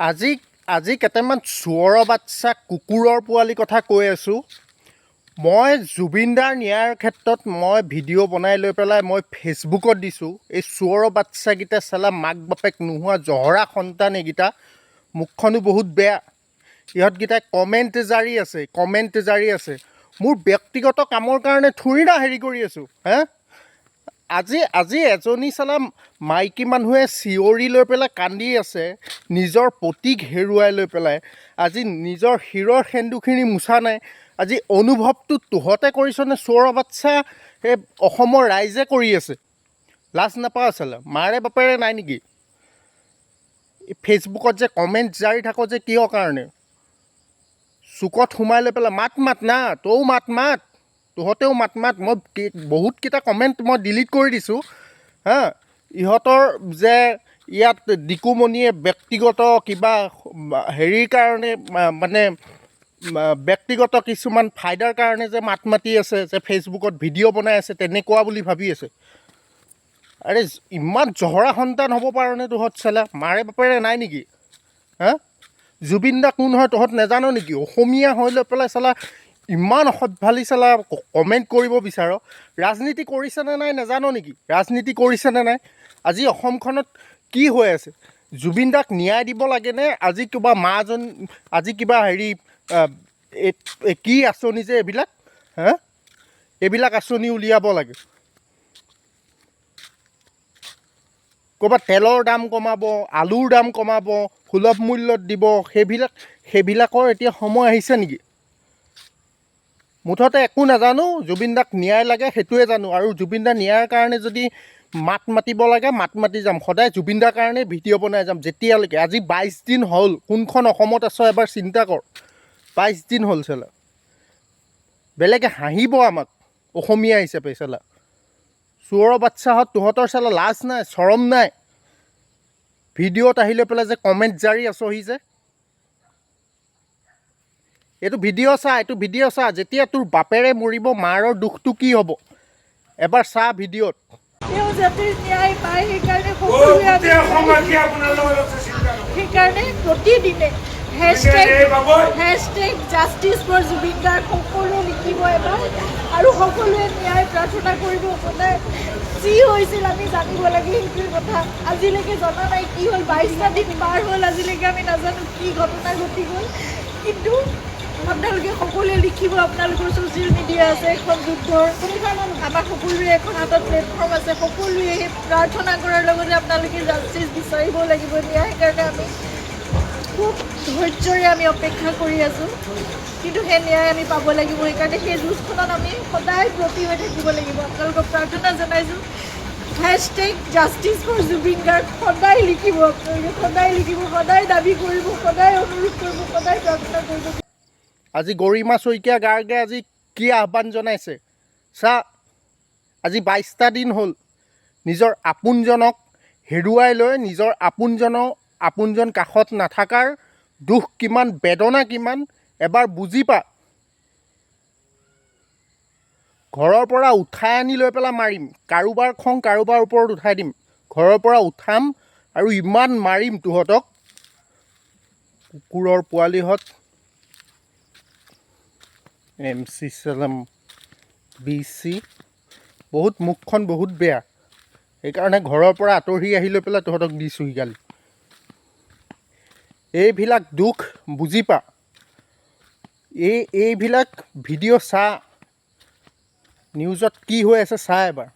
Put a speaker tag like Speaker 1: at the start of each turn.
Speaker 1: আজি আজি কেইটামান চোৰৰ বাচ্চা কুকুৰৰ পোৱালি কথা কৈ আছোঁ। মই জুবিনদাৰ ন্যায়ৰ ক্ষেত্ৰত মই ভিডিঅ' বনাই লৈ পেলাই মই ফেচবুকত দিছোঁ। এই চোৰৰ বাচ্চাকেইটা চালা মাক বাপেক নোহোৱা জহৰা সন্তান এইকেইটা, মুখখনো বহুত বেয়া। ইহঁতকেইটাই কমেণ্ট জাৰি আছে। মোৰ ব্যক্তিগত কামৰ কাৰণে থুৰি না হেৰি কৰি আছোঁ হে। আজি এজনী চালা মাইকী মানুহে চিঞৰি লৈ পেলাই কান্দি আছে, নিজৰ পতিক হেৰুৱাই লৈ পেলাই। আজি নিজৰ শিৰৰ সেন্দুৰখিনি মোচা নাই। আজি অনুভৱটো তহঁতে কৰিছনে? চোৰৰ বাচ্চা এই অসমৰ ৰাইজে কৰি আছে। লাজ নাপাওঁ চালা, মাৰে বাপেৰে নাই নেকি? ফেচবুকত যে কমেণ্ট জাৰি থাক যে কিহৰ কাৰণে? চুকত সোমাই লৈ পেলাই মাত না, তয়ো মাত, তহঁতেও মাত। মই বহুতকেইটা কমেণ্ট মই ডিলিট কৰি দিছোঁ হা। ইহঁতৰ যে ইয়াত ডিকুমণিয়ে ব্যক্তিগত কিবা হেৰিৰ কাৰণে মানে ব্যক্তিগত কিছুমান ফাইদাৰ কাৰণে যে মাতি আছে, যে ফেচবুকত ভিডিঅ' বনাই আছে, তেনেকুৱা বুলি ভাবি আছে। আৰে ইমান জহৰা সন্তান হ'ব পাৰনে তহঁত চালা? মাৰে বাপেৰে নাই নেকি হা? জুবিন দা কোন হয় তহঁত নাজানো নেকি? অসমীয়া হৈ লৈ পেলাই চালা ইমান অসভ্যালি চালা কমেণ্ট কৰিব বিচাৰ। ৰাজনীতি কৰিছেনে নাই নাজানো নেকি? ৰাজনীতি কৰিছেনে নাই? আজি অসমখনত কি হৈ আছে? জুবিন দাক ন্যায় দিব লাগেনে? আজি কিবা আজি কিবা হেৰি কি আঁচনি যে এইবিলাক হা, এইবিলাক আঁচনি উলিয়াব লাগে। ক'ৰবাত তেলৰ দাম কমাব, আলুৰ দাম কমাব, সুলভ মূল্যত দিব, সেইবিলাকৰ এতিয়া সময় আহিছে নেকি? মুঠতে একো নাজানো, জুবিন দাক ন্যায় লাগে সেইটোৱে জানো। আৰু জুবিন দাৰ ন্যায়ৰ কাৰণে যদি মাতিব লাগে মাতি যাম। সদায় জুবিন দাৰ কাৰণে ভিডিঅ' বনাই যাম যেতিয়ালৈকে। আজি 22 দিন হ'ল। কোনখন অসমত আছ এবাৰ চিন্তা কৰ। 22 দিন হ'ল চালা। বেলেগে হাঁহিব আমাক অসমীয়া হিচাপে চালা। চোৰৰ বাচ্চাহঁত তহঁতৰ চালা লাজ নাই, চৰম নাই? ভিডিঅ'ত আহি লৈ পেলাই যে কমেণ্ট জাৰি আছহি যে। এইটো ভিডিঅ' চা, যেতিয়া তোৰ বাপেৰে মৰিব মাৰৰ দুখটো কি হ'ব এবাৰ চা ভিডিঅ'ত।
Speaker 2: তেওঁ যাতে ন্যায় পায় সেইকাৰণে প্ৰতিদিনে hashtag justice for Zubeen Garg সকলোৱে লিখিব এবাৰ, আৰু সকলোৱে ন্যায় প্ৰাৰ্থনা কৰিব। সদায় যি হৈছিল আমি জানিব লাগে, সেইটোৱে কথা। আজিলৈকে জনা নাই কি হ'ল। 22টা দিন পাৰ হ'ল, আজিলৈকে আমি নাজানো কি ঘটনা ঘটি গ'ল। কিন্তু আপোনালোকে সকলোৱে লিখিব। আপোনালোকৰ ছ'চিয়েল মিডিয়া আছে, এখন যুদ্ধৰ আমাৰ সকলোৰে এখন হাতত প্লেটফৰ্ম আছে। সকলোৱে সেই প্ৰাৰ্থনা কৰাৰ লগতে আপোনালোকে জাষ্টিছ বিচাৰিব লাগিব, ন্যায়। সেইকাৰণে আমি খুব ধৈৰ্যৰে আমি অপেক্ষা কৰি আছোঁ, কিন্তু সেই ন্যায় আমি পাব লাগিব। সেইকাৰণে সেই যুঁজখনত আমি সদায় ব্ৰতী হৈ থাকিব লাগিব। আপোনালোকক প্ৰাৰ্থনা জনাইছোঁ, hashtag justice for Zubeen Garg সদায় লিখিব। আপোনালোকে সদায় লিখিব, সদায় দাবী কৰিব, সদায় অনুৰোধ কৰিব, সদায় প্ৰাৰ্থনা কৰিব।
Speaker 1: আজি গৰিমা শইকীয়া গাৰ্গে আজি কি আহ্বান জনাইছে চা। আজি 22টা দিন হ'ল নিজৰ আপোনজনক হেৰুৱাই লৈ, নিজৰ আপোনজন কাষত নাথাকাৰ দুখ কিমান, বেদনা কিমান এবাৰ বুজি পা। ঘৰৰ পৰা উঠাই আনি লৈ পেলাই মাৰিম। কাৰোবাৰ খং কাৰোবাৰ ওপৰত উঠাই দিম। ঘৰৰ পৰা উঠাম আৰু ইমান মাৰিম তহঁতক। কুকুৰৰ পোৱালিহঁত MC চালাম BC বহুত মুখখন বহুত বেয়া, সেইকাৰণে ঘৰৰ পৰা আঁতৰি আহি লৈ পেলাই তহঁতক দিছোঁ গালি। এইবিলাক দুখ বুজি পা। এইবিলাক ভিডিঅ' চা, নিউজত কি হৈ আছে চা এবাৰ।